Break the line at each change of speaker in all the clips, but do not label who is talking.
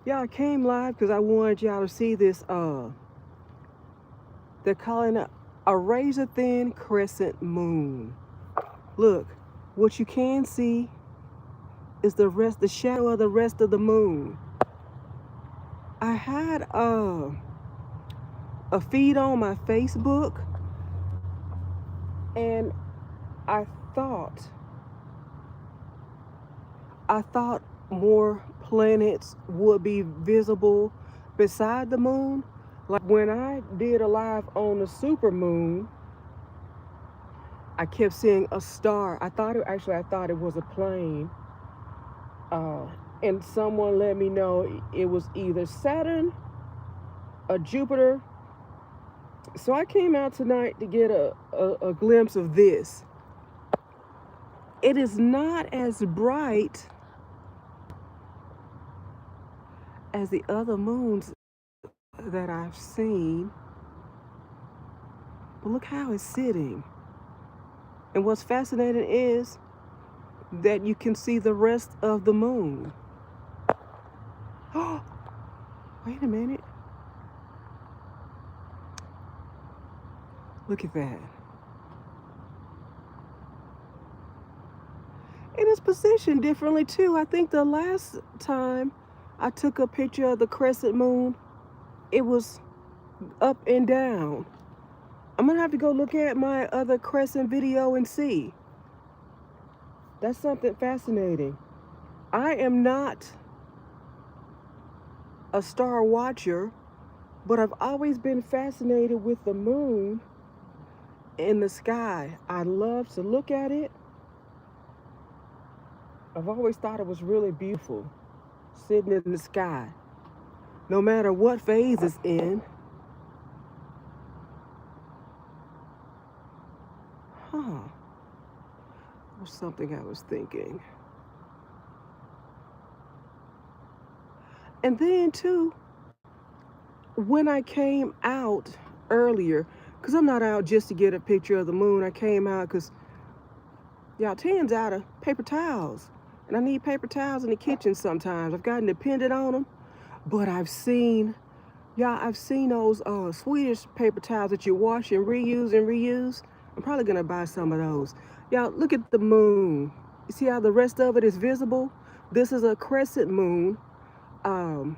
Y'all came live because I wanted y'all to see this. They're calling it a razor thin crescent moon. Look, what you can see is the shadow of the rest of the moon. I had a feed on my Facebook, and I thought I thought more planets would be visible beside the moon. Like when I did a live on the super moon, I kept seeing a star. I thought it was a plane. Uh, and someone let me know it was either Saturn or Jupiter. So I came out tonight to get a glimpse of this. It is not as bright as the other moons that I've seen, but look how it's sitting. And what's fascinating is that you can see the rest of the moon. Oh, wait a minute. Look at that. And it's positioned differently too. I think the last time I took a picture of the crescent moon, it was up and down. I'm gonna have to go look at my other crescent video and see. That's something fascinating. I am not a star watcher, but I've always been fascinated with the moon in the sky. I love to look at it. I've always thought it was really beautiful sitting in the sky. No matter what phase it's in. Huh. Was something I was thinking. And then too, when I came out earlier, because I'm not out just to get a picture of the moon, I came out because y'all Tan's out of paper towels. And I need paper towels in the kitchen sometimes. I've gotten dependent on them. But I've seen those Swedish paper towels that you wash and reuse. I'm probably gonna buy some of those. Y'all, look at the moon. You see how the rest of it is visible? This is a crescent moon. Um,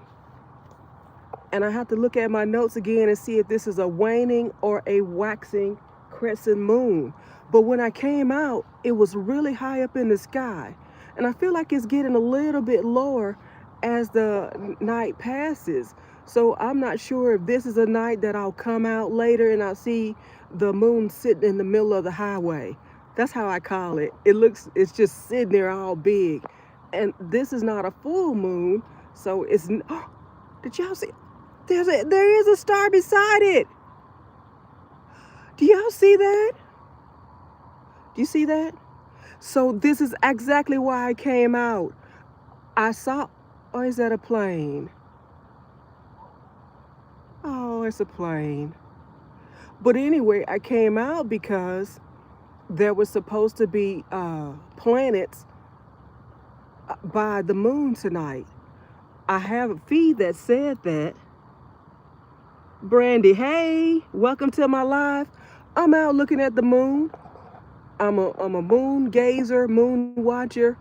and I have to look at my notes again and see if this is a waning or a waxing crescent moon. But when I came out, it was really high up in the sky. And I feel like it's getting a little bit lower as the night passes. So I'm not sure if this is a night that I'll come out later and I'll see the moon sitting in the middle of the highway. That's how I call it. It's just sitting there all big. And this is not a full moon, so it's, oh, did y'all see? There is a star beside it. Do y'all see that? Do you see that? So this is exactly why I came out. I saw, oh, is that a plane? Oh, it's a plane. But anyway, I came out because there was supposed to be planets by the moon tonight. I have a feed that said that. Brandy, hey, welcome to my live. I'm out looking at the moon. I'm a moon gazer, moon watcher.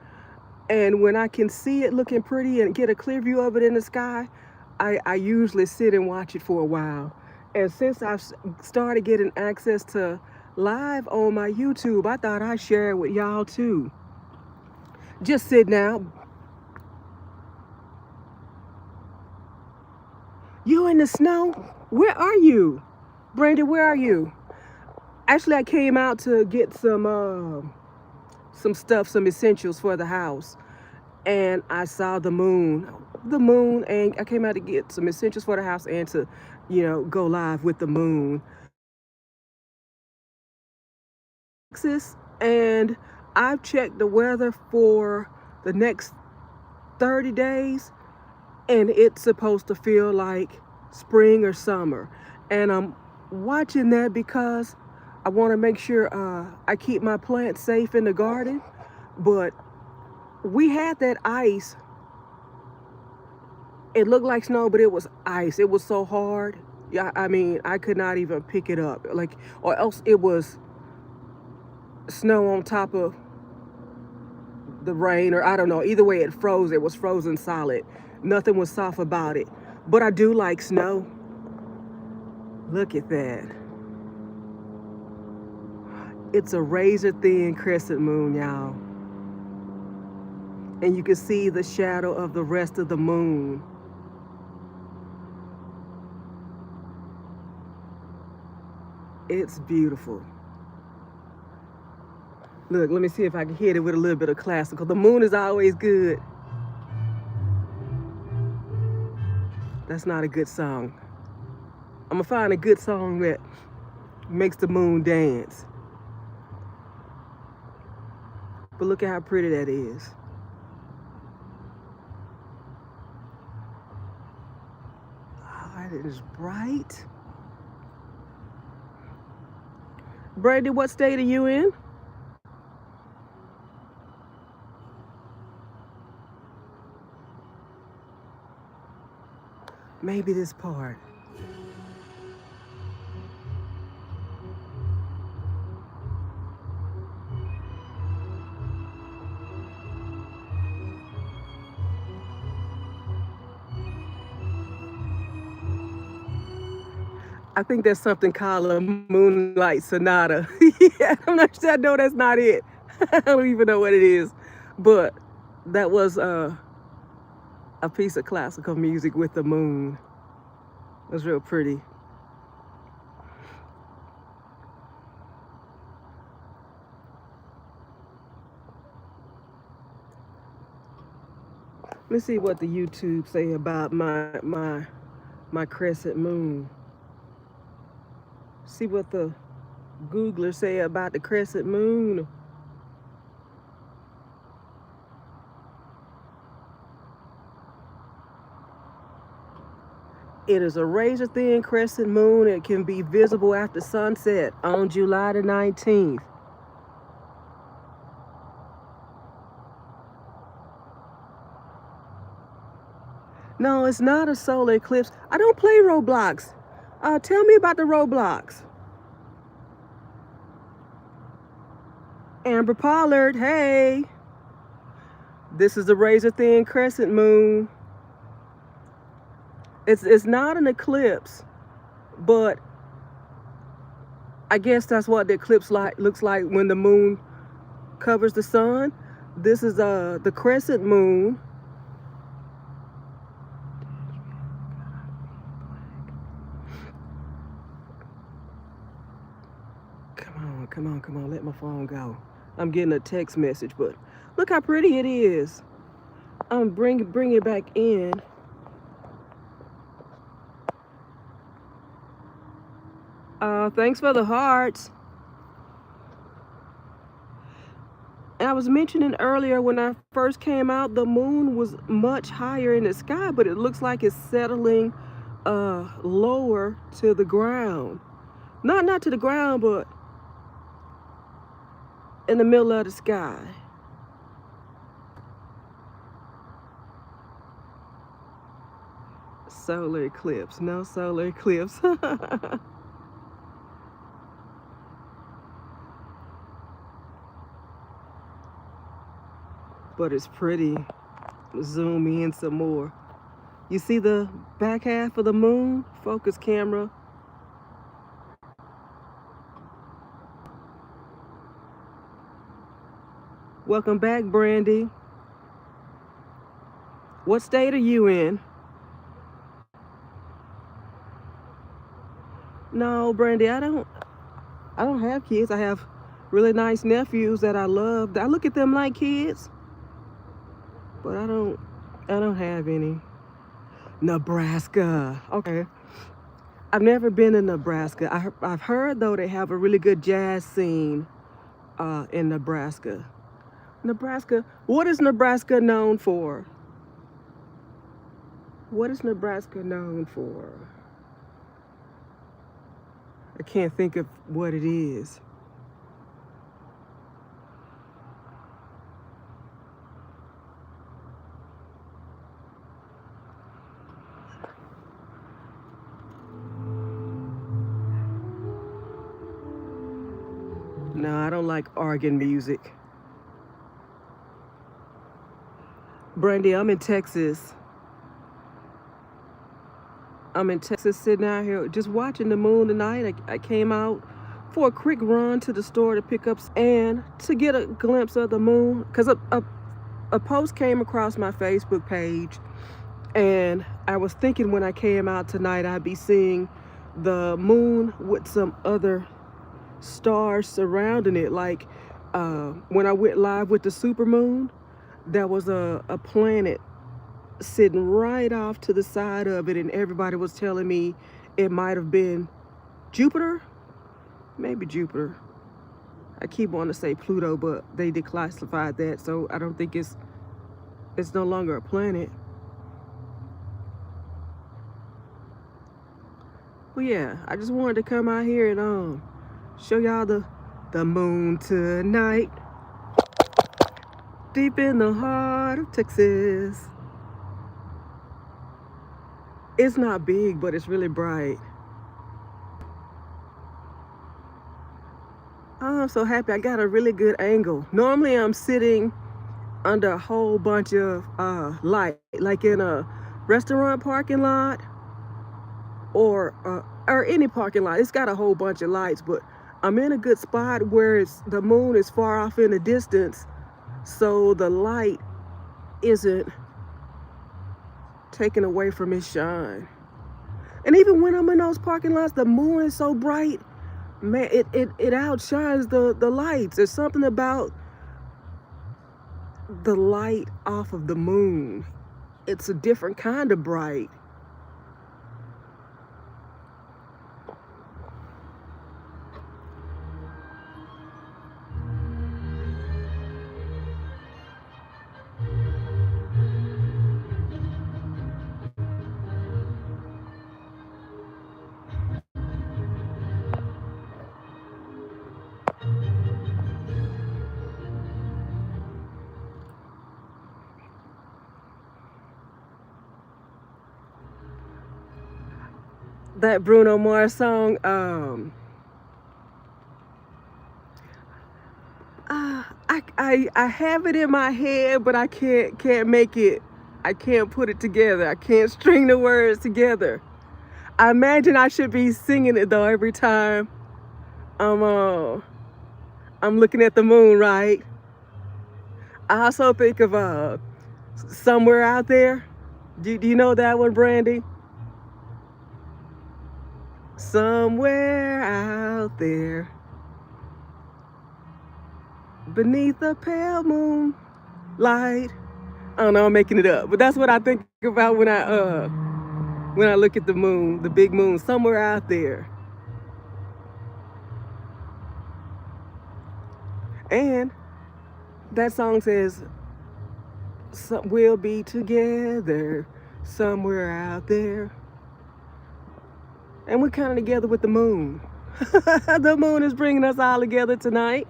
And when I can see it looking pretty and get a clear view of it in the sky, I usually sit and watch it for a while. And since I've started getting access to live on my YouTube, I thought I'd share it with y'all too. Just sitting out. You in the snow? Where are you? Brandy, where are you? Actually, I came out to get some stuff, some essentials for the house. And I saw the moon, and I came out to get some essentials for the house and to, go live with the moon. And I've checked the weather for the next 30 days, and it's supposed to feel like spring or summer. And I'm watching that because I want to make sure I keep my plants safe in the garden. But we had that ice It looked like snow, but it was ice. It was so hard. Yeah, I mean, I could not even pick it up. Like, or else it was snow on top of the rain, or I don't know. Either way, it froze. It was frozen solid. Nothing was soft about it. But I do like snow. Look at that. It's a razor thin crescent moon, y'all. And you can see the shadow of the rest of the moon. It's beautiful. Look, let me see if I can hit it with a little bit of classical. The moon is always good. That's not a good song. I'm gonna find a good song that makes the moon dance. But look at how pretty that is. Oh, it is bright. Brandy, what state are you in? Maybe this part. I think there's something called a moonlight sonata. Yeah, I'm not sure. I know that's not it. I don't even know what it is. But that was a piece of classical music with the moon. It was real pretty. Let's see what the YouTube say about my crescent moon. See what the Googlers say about the crescent moon. It is a razor thin crescent moon. It can be visible after sunset on July the 19th. No, it's not a solar eclipse. I don't play Roblox. Tell me about the Roblox. Amber Pollard, hey. This is the razor thin crescent moon. It's not an eclipse, but I guess that's what the eclipse looks like when the moon covers the sun. This is the crescent moon. Come on, let my phone go. I'm getting a text message, but look how pretty it is. Bring it back in. Thanks for the hearts. And I was mentioning earlier when I first came out, the moon was much higher in the sky, but it looks like it's settling lower to the ground. Not to the ground, but in the middle of the sky. Solar eclipse. No solar eclipse. But it's pretty. Zoom in some more. You see the back half of the moon? Focus camera. Welcome back, Brandy. What state are you in? No, Brandy, I don't have kids. I have really nice nephews that I love. I look at them like kids, but I don't have any. Nebraska. Okay. I've never been in Nebraska. I've heard though they have a really good jazz scene in Nebraska. Nebraska. What is Nebraska known for? What is Nebraska known for? I can't think of what it is. No, I don't like organ music. Brandy, I'm in Texas. I'm in Texas sitting out here just watching the moon tonight. I came out for a quick run to the store to pick up and to get a glimpse of the moon because a post came across my Facebook page, and I was thinking when I came out tonight I'd be seeing the moon with some other stars surrounding it. Like when I went live with the super moon, there was a planet sitting right off to the side of it, and everybody was telling me it might have been Jupiter, maybe Jupiter. I keep wanting to say Pluto, but they declassified that, so I don't think it's no longer a planet. Well, yeah, I just wanted to come out here and show y'all the moon tonight, deep in the heart of Texas. It's not big, but it's really bright. Oh, I'm so happy I got a really good angle. Normally I'm sitting under a whole bunch of light, like in a restaurant parking lot or any parking lot. It's got a whole bunch of lights, but I'm in a good spot where the moon is far off in the distance, so the light isn't taken away from its shine. And even when I'm in those parking lots, the moon is so bright, man, it outshines the lights. There's something about the light off of the moon. It's a different kind of bright. That Bruno Mars song, I have it in my head, but I can't make it. I can't put it together. I can't string the words together. I imagine I should be singing it though every time I'm looking at the moon, right? I also think of Somewhere Out There. Do you know that one, Brandy? Somewhere out there, beneath the pale moonlight. I don't know, I'm making it up, but that's what I think about when I look at the moon, the big moon, somewhere out there. And that song says, we'll be together somewhere out there. And we're kind of together with the moon. The moon is bringing us all together tonight.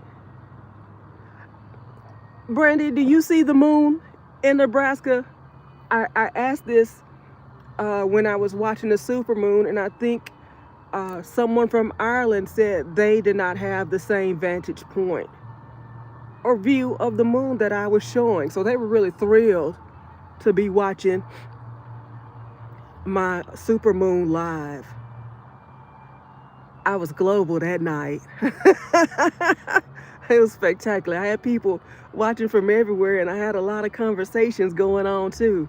Brandy, do you see the moon in Nebraska? I asked this when I was watching the supermoon, and I think someone from Ireland said they did not have the same vantage point or view of the moon that I was showing. So they were really thrilled to be watching my supermoon live. I was global that night. It was spectacular. I had people watching from everywhere, and I had a lot of conversations going on too.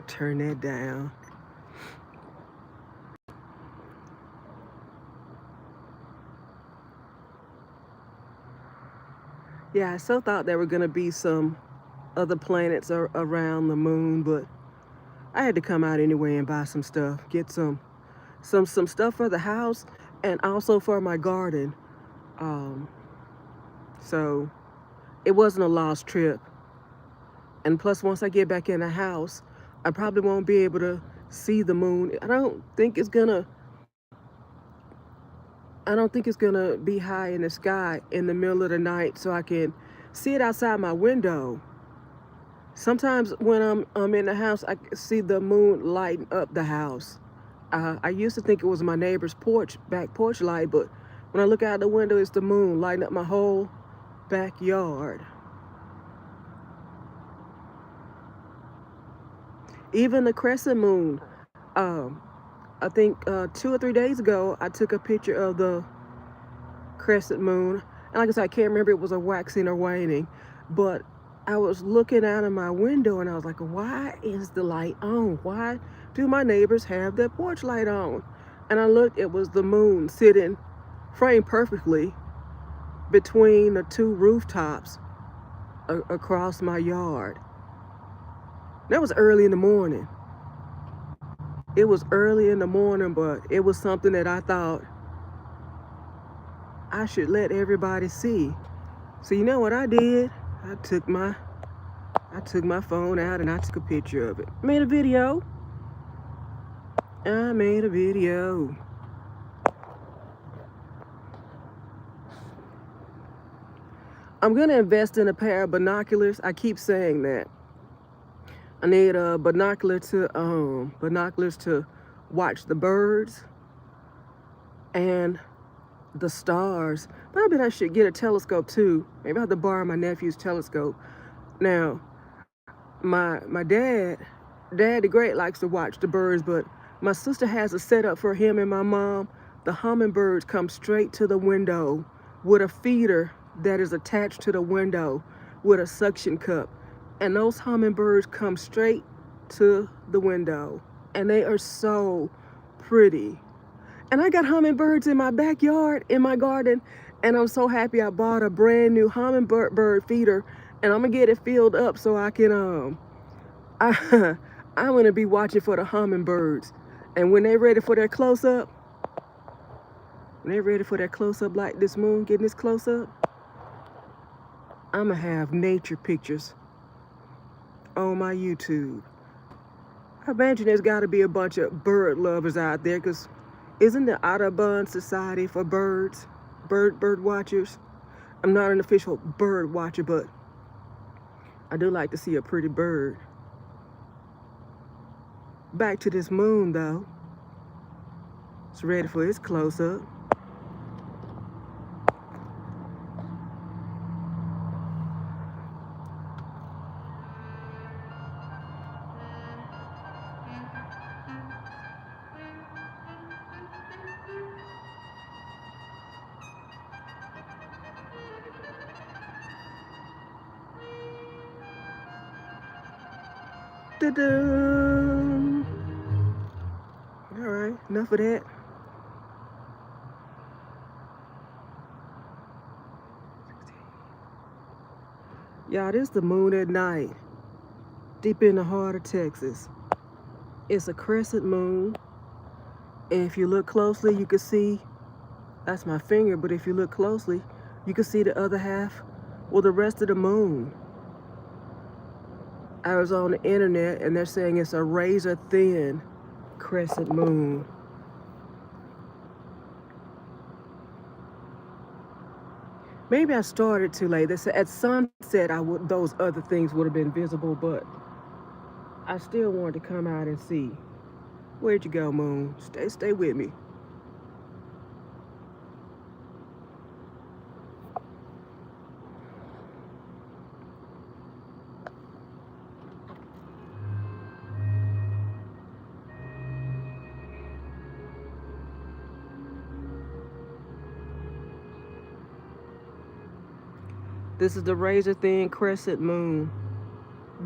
Turn that down. Yeah, I so thought there were going to be some other planets around the moon, but I had to come out anyway and buy some stuff, get some stuff for the house and also for my garden. So it wasn't a lost trip. And plus, once I get back in the house, I probably won't be able to see the moon. I don't think it's gonna be high in the sky in the middle of the night, so I can see it outside my window. Sometimes when I'm in the house, I can see the moon lighting up the house. I used to think it was my neighbor's back porch light, but when I look out the window, it's the moon lighting up my whole backyard. Even the crescent moon. Um, I think 2 or 3 days ago, I took a picture of the crescent moon. And like I said, I can't remember if it was a waxing or waning, but I was looking out of my window and I was like, why is the light on? Why do my neighbors have their porch light on? And I looked, it was the moon sitting framed perfectly between the two rooftops across my yard. That was early in the morning. It was early in the morning, but it was something that I thought I should let everybody see. So you know what I did? I took my phone out and I took a picture of it. Made a video. I made a video. I'm gonna invest in a pair of binoculars. I keep saying that. I need a binoculars to watch the birds and the stars. But I bet I should get a telescope too. Maybe I have to borrow my nephew's telescope. Now, my dad the great likes to watch the birds, but my sister has a setup for him and my mom. The hummingbirds come straight to the window with a feeder that is attached to the window with a suction cup. And those hummingbirds come straight to the window. And they are so pretty. And I got hummingbirds in my backyard, in my garden, and I'm so happy I bought a brand new hummingbird feeder, and I'm gonna get it filled up so I can I, I'm gonna be watching for the hummingbirds. And when they're ready for their close-up, like this moon getting this close-up, I'm gonna have nature pictures on my YouTube. I imagine there's gotta be a bunch of bird lovers out there, because isn't the Audubon Society for birds, bird watchers? I'm not an official bird watcher, but I do like to see a pretty bird. Back to this moon though. It's ready for its close-up. Da-da! All right, enough of that. Y'all, this is the moon at night, deep in the heart of Texas. It's a crescent moon, and if you look closely, you can see, that's my finger, but if you look closely, you can see the other half, well, the rest of the moon. I was on the internet, and they're saying it's a razor-thin crescent moon. Maybe I started too late. They said at sunset those other things would have been visible, but I still wanted to come out and see. Where'd you go, moon? Stay with me. This is the razor-thin crescent moon,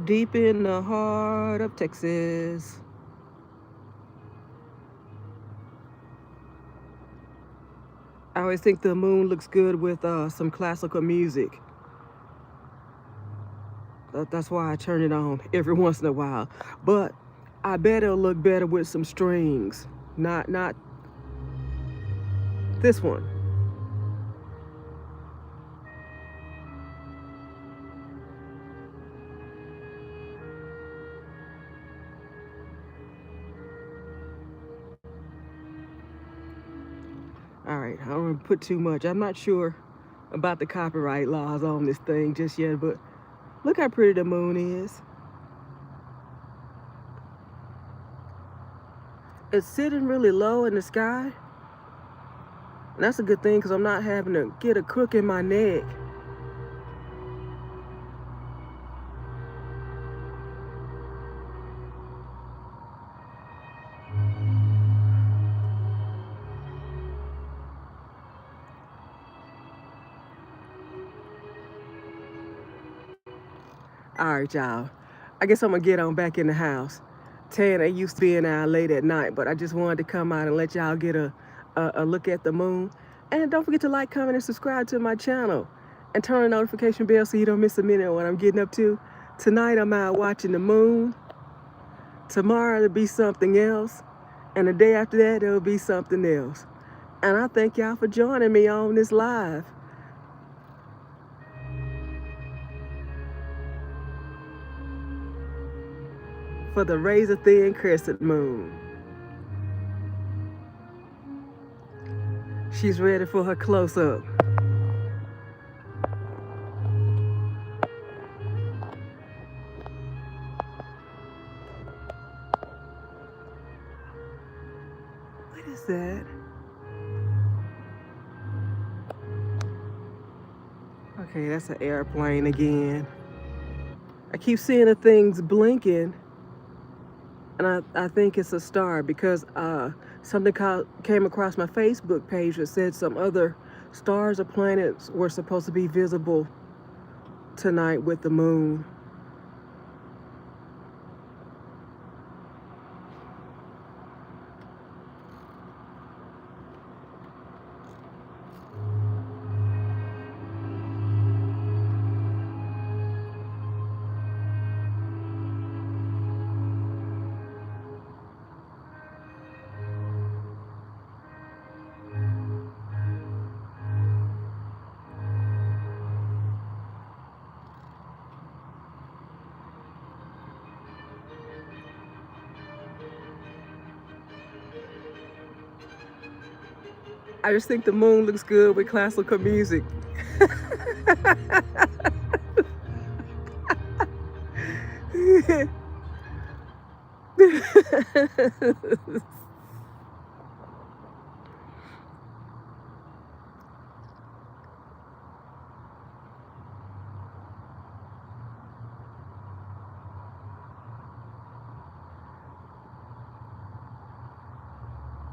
deep in the heart of Texas. I always think the moon looks good with some classical music. That's why I turn it on every once in a while. But I bet it'll look better with some strings. Not this one. All right, I don't want to put too much. I'm not sure about the copyright laws on this thing just yet, but look how pretty the moon is. It's sitting really low in the sky. And that's a good thing because I'm not having to get a crook in my neck. All right, y'all. I guess I'm gonna get on back in the house. Tan ain't used to being out late at night, but I just wanted to come out and let y'all get a look at the moon. And don't forget to like, comment, and subscribe to my channel. And turn the notification bell so you don't miss a minute of what I'm getting up to. Tonight I'm out watching the moon. Tomorrow it'll be something else. And the day after that it'll be something else. And I thank y'all for joining me on this live. For the razor-thin crescent moon. She's ready for her close-up. What is that? Okay, that's an airplane again. I keep seeing the things blinking, and I think it's a star because something came across my Facebook page that said some other stars or planets were supposed to be visible tonight with the moon. I just think the moon looks good with classical music.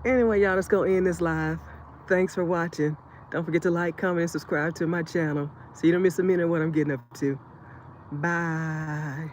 Anyway, y'all, let's go end this live. Thanks for watching. Don't forget to like, comment, and subscribe to my channel so you don't miss a minute of what I'm getting up to. Bye.